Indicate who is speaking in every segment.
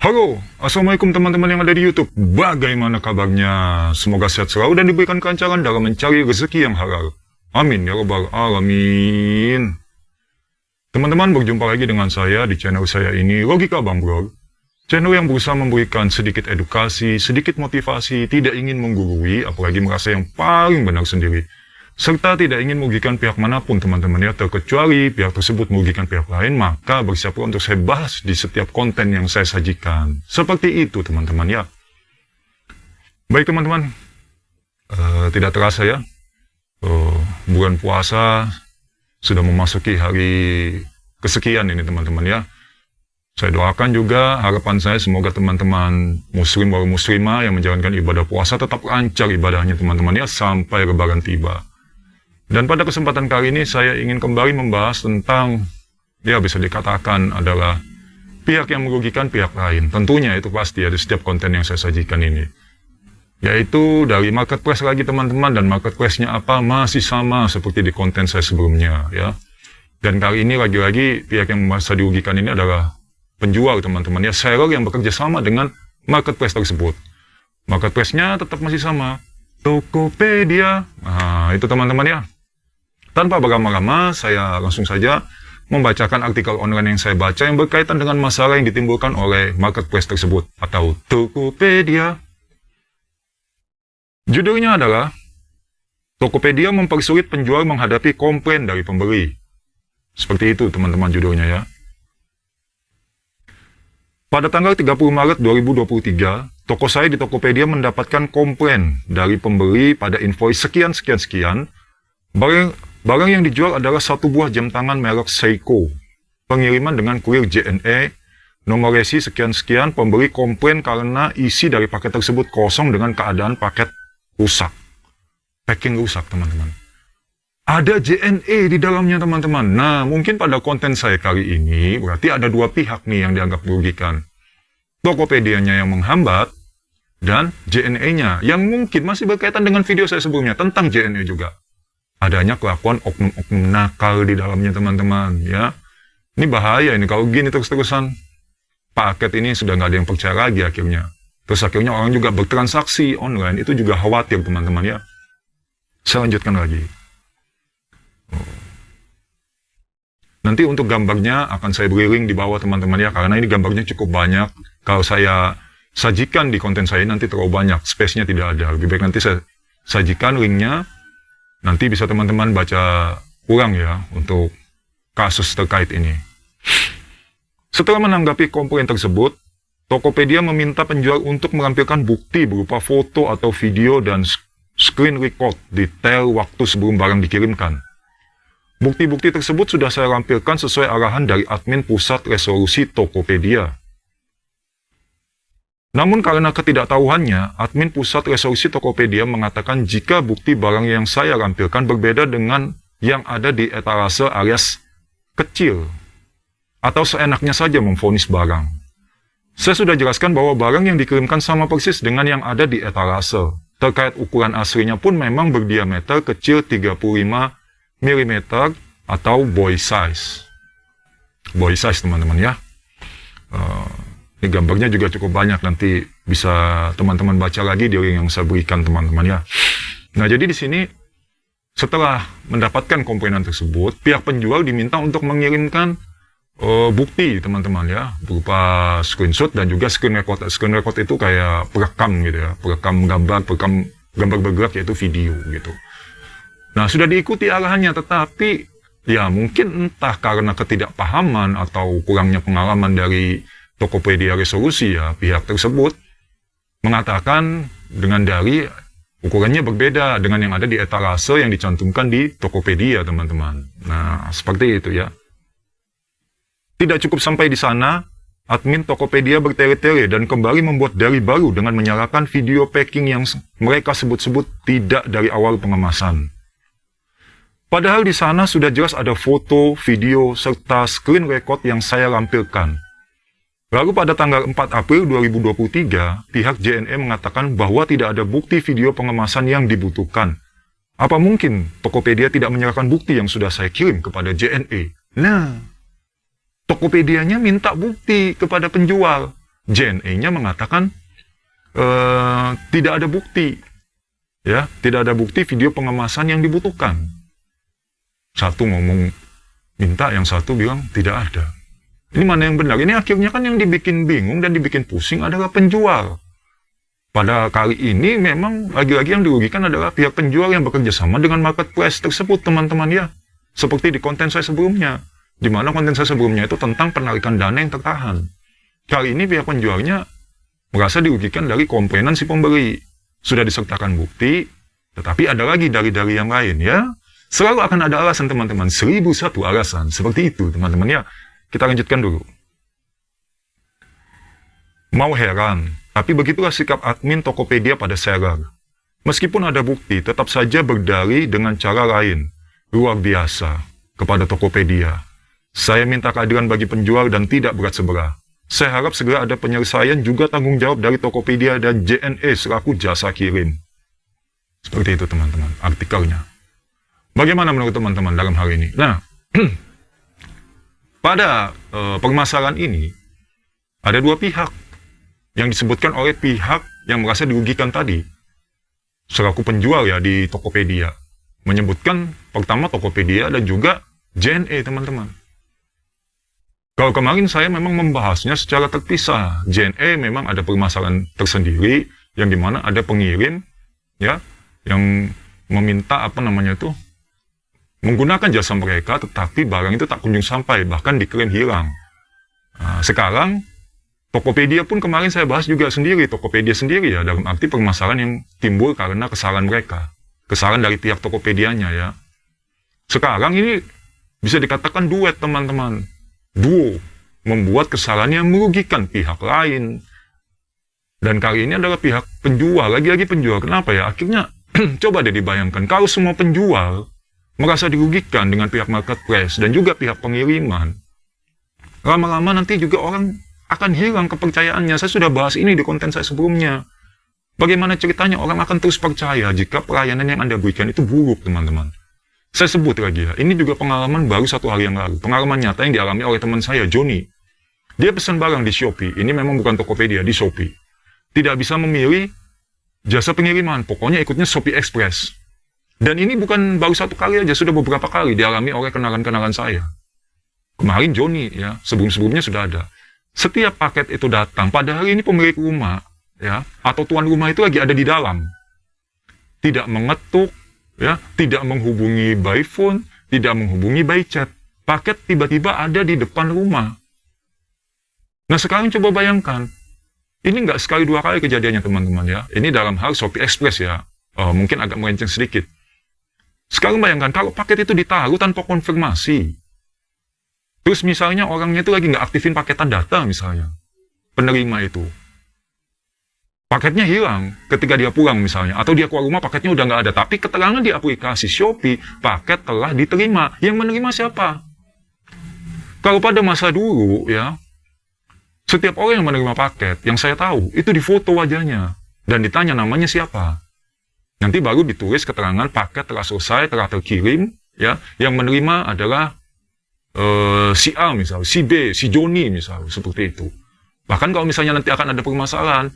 Speaker 1: Halo, Assalamualaikum teman-teman yang ada di YouTube. Bagaimana kabarnya? Semoga sehat selalu dan diberikan kelancaran dalam mencari rezeki yang halal. Amin ya rabbal alamin. Teman-teman, berjumpa lagi dengan saya di channel saya ini, Logika Bang Bro. Channel yang berusaha memberikan sedikit edukasi, sedikit motivasi, tidak ingin menggurui, apalagi merasa yang paling benar sendiri. Serta tidak ingin merugikan pihak manapun teman-teman ya, terkecuali pihak tersebut merugikan pihak lain, maka bersiaplah untuk saya bahas di setiap konten yang saya sajikan. Seperti itu teman-teman ya. Baik teman-teman, tidak terasa ya, bulan puasa sudah memasuki hari kesekian ini teman-teman ya. Saya doakan juga, harapan saya semoga teman-teman muslim wal muslimah yang menjalankan ibadah puasa tetap lancar ibadahnya teman-teman ya, sampai lebaran tiba. Dan pada kesempatan kali ini saya ingin kembali membahas tentang, ya bisa dikatakan adalah pihak yang merugikan pihak lain. Tentunya itu pasti ada setiap konten yang saya sajikan ini. Yaitu dari marketplace lagi teman-teman, dan marketplace-nya apa? Masih sama seperti di konten saya sebelumnya ya. Dan kali ini lagi-lagi pihak yang merasa dirugikan ini adalah penjual teman-teman ya, seller yang bekerja sama dengan marketplace tersebut. Marketplace-nya tetap masih sama, Tokopedia. Nah itu teman-teman ya. Tanpa berlama-lama, saya langsung saja membacakan artikel online yang saya baca yang berkaitan dengan masalah yang ditimbulkan oleh marketplace tersebut atau Tokopedia. Judulnya adalah Tokopedia mempersulit penjual menghadapi komplain dari pembeli. Seperti itu teman-teman judulnya ya. Pada tanggal 30 Maret 2023, toko saya di Tokopedia mendapatkan komplain dari pembeli pada invoice sekian-sekian-sekian. Barang yang dijual adalah satu buah jam tangan merek Seiko. Pengiriman dengan kurir JNE, nomor resi sekian-sekian. Pembeli komplain karena isi dari paket tersebut kosong dengan keadaan paket rusak. Packing rusak teman-teman. Ada JNE di dalamnya teman-teman. Nah, mungkin pada konten saya kali ini berarti ada dua pihak nih yang dianggap merugikan. Tokopedia-nya yang menghambat dan JNE-nya yang mungkin masih berkaitan dengan video saya sebelumnya tentang JNE juga. Adanya kelakuan oknum-oknum nakal di dalamnya teman-teman ya. Ini bahaya ini kalau gini terus-terusan. Paket ini sudah nggak ada yang percaya lagi akhirnya. Terus akhirnya orang juga bertransaksi online, itu juga khawatir teman-teman ya. Saya lanjutkan lagi. Nanti untuk gambarnya akan saya beri link di bawah teman-teman ya, karena ini gambarnya cukup banyak. Kalau saya sajikan di konten saya nanti terlalu banyak, space-nya tidak ada. Lebih baik nanti saya sajikan linknya, nanti bisa teman-teman baca ulang ya untuk kasus terkait ini. Setelah menanggapi komplain tersebut, Tokopedia meminta penjual untuk menampilkan bukti berupa foto atau video dan screen record detail waktu sebelum barang dikirimkan. Bukti-bukti tersebut sudah saya lampirkan sesuai arahan dari admin pusat resolusi Tokopedia. Namun karena ketidaktahuannya, admin pusat resolusi Tokopedia mengatakan jika bukti barang yang saya lampirkan berbeda dengan yang ada di etalase alias kecil, atau seenaknya saja memvonis barang. Saya sudah jelaskan bahwa barang yang dikirimkan sama persis dengan yang ada di etalase. Terkait ukuran aslinya pun memang berdiameter kecil 35 mm atau boy size. Boy size teman-teman ya. Ini gambarnya juga cukup banyak, nanti bisa teman-teman baca lagi di link yang saya berikan teman-teman ya. Nah jadi di sini setelah mendapatkan komplainan tersebut, pihak penjual diminta untuk mengirimkan bukti teman-teman ya, berupa screenshot dan juga screen record. Screen record itu kayak perekam gitu ya, perekam gambar, perekam gambar bergerak yaitu video gitu. Nah sudah diikuti arahannya, tetapi ya mungkin entah karena ketidakpahaman atau kurangnya pengalaman dari Tokopedia resolusi ya, pihak tersebut mengatakan dengan dari ukurannya berbeda dengan yang ada di etalase yang dicantumkan di Tokopedia teman-teman. Nah seperti itu ya. Tidak cukup sampai di sana, admin Tokopedia bertele-tele dan kembali membuat dari baru dengan menyalakan video packing yang mereka sebut-sebut tidak dari awal pengemasan. Padahal di sana sudah jelas ada foto, video, serta screen record yang saya lampirkan. Lalu pada tanggal 4 April 2023, pihak JNE mengatakan bahwa tidak ada bukti video pengemasan yang dibutuhkan. Apa mungkin Tokopedia tidak menyerahkan bukti yang sudah saya kirim kepada JNE? Nah, Tokopedia-nya minta bukti kepada penjual. JNE-nya mengatakan tidak ada bukti, ya, tidak ada bukti video pengemasan yang dibutuhkan. Satu ngomong minta, yang satu bilang tidak ada. Ini mana yang benar? Ini akhirnya kan yang dibikin bingung dan dibikin pusing adalah penjual. Pada kali ini memang lagi-lagi yang dirugikan adalah pihak penjual yang bekerja sama dengan marketplace tersebut, teman-teman ya. Seperti di konten saya sebelumnya, di mana konten saya sebelumnya itu tentang penarikan dana yang tertahan. Kali ini pihak penjualnya merasa dirugikan dari komplainan si pembeli. Sudah disertakan bukti, tetapi ada lagi dari yang lain ya. Selalu akan ada alasan teman-teman, 1001 alasan. Seperti itu teman-teman ya. Kita lanjutkan dulu. Mau heran, tapi begitulah sikap admin Tokopedia pada seller. Meskipun ada bukti, tetap saja berdalih dengan cara lain. Luar biasa kepada Tokopedia. Saya minta keadilan bagi penjual dan tidak berat sebelah. Saya harap segera ada penyelesaian juga tanggung jawab dari Tokopedia dan JNE selaku jasa kirim. Seperti itu teman-teman, artikelnya. Bagaimana menurut teman-teman dalam hal ini? Nah, pada permasalahan ini, ada dua pihak yang disebutkan oleh pihak yang merasa dirugikan tadi, selaku penjual ya di Tokopedia. Menyebutkan pertama Tokopedia dan juga JNE teman-teman. Kalau kemarin saya memang membahasnya secara terpisah. JNE memang ada permasalahan tersendiri, yang dimana ada pengirim ya, yang meminta menggunakan jasa mereka, tetapi barang itu tak kunjung sampai, bahkan diklaim hilang. Nah, sekarang Tokopedia pun kemarin saya bahas juga sendiri, Tokopedia sendiri ya, dalam arti permasalahan yang timbul karena kesalahan mereka, kesalahan dari pihak Tokopedianya ya. Sekarang ini bisa dikatakan duet teman-teman, duo, membuat kesalahan yang merugikan pihak lain. Dan kali ini adalah pihak penjual, lagi-lagi penjual. Kenapa ya? Akhirnya coba deh dibayangkan, kalau semua penjual merasa dirugikan dengan pihak marketplace dan juga pihak pengiriman, lama-lama nanti juga orang akan hilang kepercayaannya. Saya sudah bahas ini di konten saya sebelumnya. Bagaimana ceritanya orang akan terus percaya jika pelayanan yang Anda berikan itu buruk, teman-teman. Saya sebut lagi ya, ini juga pengalaman baru 1 hari yang lalu. Pengalaman nyata yang dialami oleh teman saya, Joni. Dia pesan barang di Shopee, ini memang bukan Tokopedia, di Shopee. Tidak bisa memilih jasa pengiriman, pokoknya ikutnya Shopee Express. Dan ini bukan baru 1 kali aja, sudah beberapa kali dialami oleh kenalan-kenalan saya. Kemarin Joni ya, sebelum-sebelumnya sudah ada. Setiap paket itu datang, pada hari ini pemilik rumah ya, atau tuan rumah itu lagi ada di dalam. Tidak mengetuk ya, tidak menghubungi by phone, tidak menghubungi by chat. Paket tiba-tiba ada di depan rumah. Nah sekarang coba bayangkan, ini nggak sekali 2 kali kejadiannya teman-teman ya. Ini dalam hal Shopee Express ya, mungkin agak melenceng sedikit. Sekarang bayangkan kalau paket itu ditaruh tanpa konfirmasi. Terus misalnya orangnya itu lagi nggak aktifin paketan data misalnya. Penerima itu. Paketnya hilang ketika dia pulang misalnya. Atau dia keluar rumah paketnya udah nggak ada. Tapi keterangan di aplikasi Shopee, paket telah diterima. Yang menerima siapa? Kalau pada masa dulu ya, setiap orang yang menerima paket, yang saya tahu, itu difoto wajahnya. Dan ditanya namanya siapa. Nanti baru ditulis keterangan paket telah selesai, telah terkirim, ya. Yang menerima adalah si A misalnya, si B, si Joni misalnya, seperti itu. Bahkan kalau misalnya nanti akan ada permasalahan,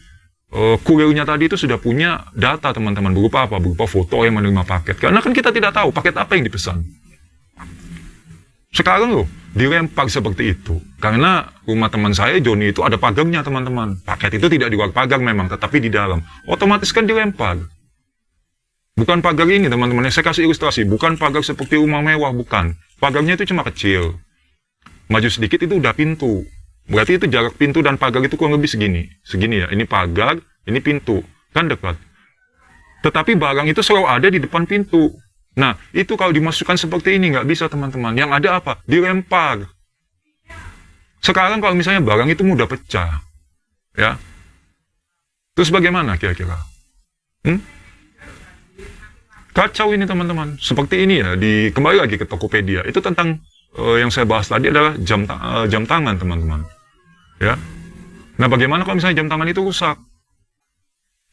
Speaker 1: kurirnya tadi itu sudah punya data teman-teman, berupa apa? Berupa foto yang menerima paket. Karena kan kita tidak tahu paket apa yang dipesan. Sekarang loh, dilempar seperti itu. Karena rumah teman saya, Joni itu ada pagarnya teman-teman. Paket itu tidak di luar pagar memang, tetapi di dalam. Otomatis kan dilempar. Bukan pagar ini teman-teman, saya kasih ilustrasi. Bukan pagar seperti rumah mewah, bukan. Pagarnya itu cuma kecil. Maju sedikit itu udah pintu. Berarti itu jarak pintu dan pagar itu kurang lebih segini. Segini ya, ini pagar, ini pintu. Kan dekat. Tetapi barang itu selalu ada di depan pintu. Nah, itu kalau dimasukkan seperti ini, nggak bisa teman-teman. Yang ada apa? Dilempar. Sekarang kalau misalnya barang itu mudah pecah. Ya. Terus bagaimana kira-kira? Kacau ini teman-teman. Seperti ini ya, kembali lagi ke Tokopedia. Itu tentang yang saya bahas tadi adalah jam tangan teman-teman. Ya. Nah bagaimana kalau misalnya jam tangan itu rusak?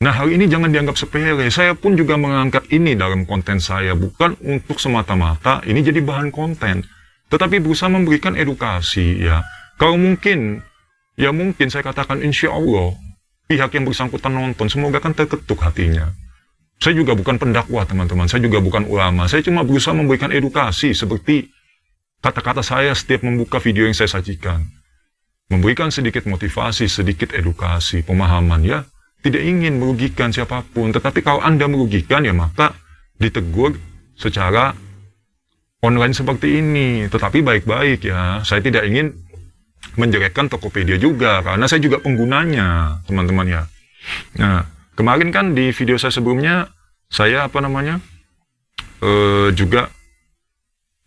Speaker 1: Nah hal ini jangan dianggap sepele. Saya pun juga mengangkat ini dalam konten saya. Bukan untuk semata-mata ini jadi bahan konten. Tetapi berusaha memberikan edukasi ya. Kalau mungkin ya mungkin saya katakan insya Allah pihak yang bersangkutan nonton semoga kan terketuk hatinya. Saya juga bukan pendakwah teman-teman, saya juga bukan ulama, saya cuma berusaha memberikan edukasi seperti kata-kata saya setiap membuka video yang saya sajikan. Memberikan sedikit motivasi, sedikit edukasi, pemahaman ya. Tidak ingin merugikan siapapun, tetapi kalau Anda merugikan ya maka ditegur secara online seperti ini. Tetapi baik-baik ya, saya tidak ingin menjelekkan Tokopedia juga, karena saya juga penggunanya, teman-teman ya. Nah, kemarin kan di video saya sebelumnya, saya juga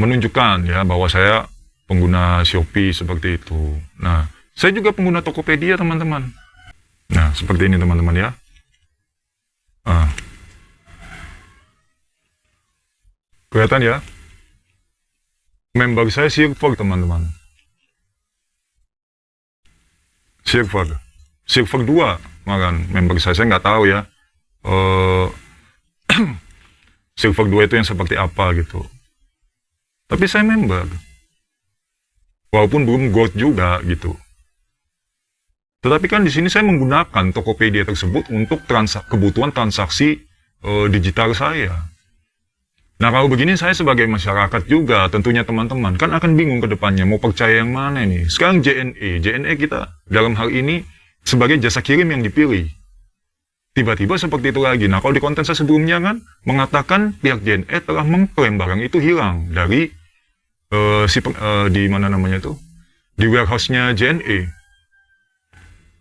Speaker 1: menunjukkan ya bahwa saya pengguna Shopee seperti itu. Nah, saya juga pengguna Tokopedia, teman-teman. Nah, seperti ini, teman-teman ya. Kelihatan ya? Member saya silver, teman-teman. Silver 2 makan member saya nggak tahu ya. Silver 2 itu yang seperti apa gitu. Tapi saya member. Walaupun belum gold juga gitu. Tetapi kan di sini saya menggunakan Tokopedia tersebut untuk kebutuhan transaksi digital saya. Nah, kalau begini saya sebagai masyarakat juga, tentunya teman-teman kan akan bingung ke depannya mau percaya yang mana nih. Sekarang JNE kita dalam hal ini sebagai jasa kirim yang dipilih. Tiba-tiba seperti itu lagi. Nah, kalau di konten saya sebelumnya kan mengatakan pihak JNE telah mengklaim barang itu hilang dari di mana namanya itu, di warehouse-nya JNE.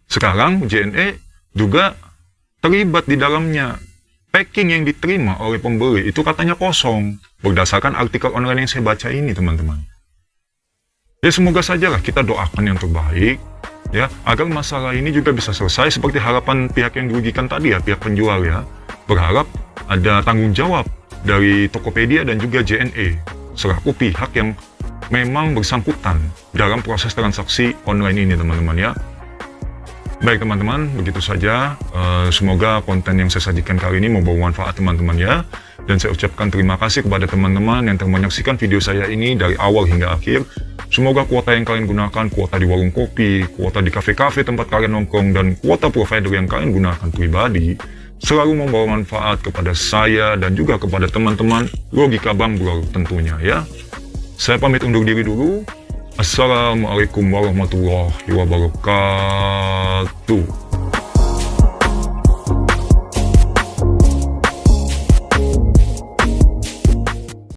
Speaker 1: Sekarang JNE juga terlibat di dalamnya. Packing yang diterima oleh pembeli itu katanya kosong, berdasarkan artikel online yang saya baca ini, teman-teman. Ya, semoga sajalah kita doakan yang terbaik, ya, agar masalah ini juga bisa selesai seperti harapan pihak yang dirugikan tadi ya, pihak penjual ya. Berharap ada tanggung jawab dari Tokopedia dan juga JNE, selaku pihak yang memang bersangkutan dalam proses transaksi online ini, teman-teman ya. Baik teman-teman, begitu saja. Semoga konten yang saya sajikan kali ini membawa manfaat teman-teman ya. Dan saya ucapkan terima kasih kepada teman-teman yang telah menyaksikan video saya ini dari awal hingga akhir. Semoga kuota yang kalian gunakan, kuota di warung kopi, kuota di kafe-kafe tempat kalian nongkrong, dan kuota provider yang kalian gunakan pribadi, selalu membawa manfaat kepada saya dan juga kepada teman-teman Logika Bang Bro tentunya ya. Saya pamit undur diri dulu. Assalamualaikum warahmatullahi wabarakatuh.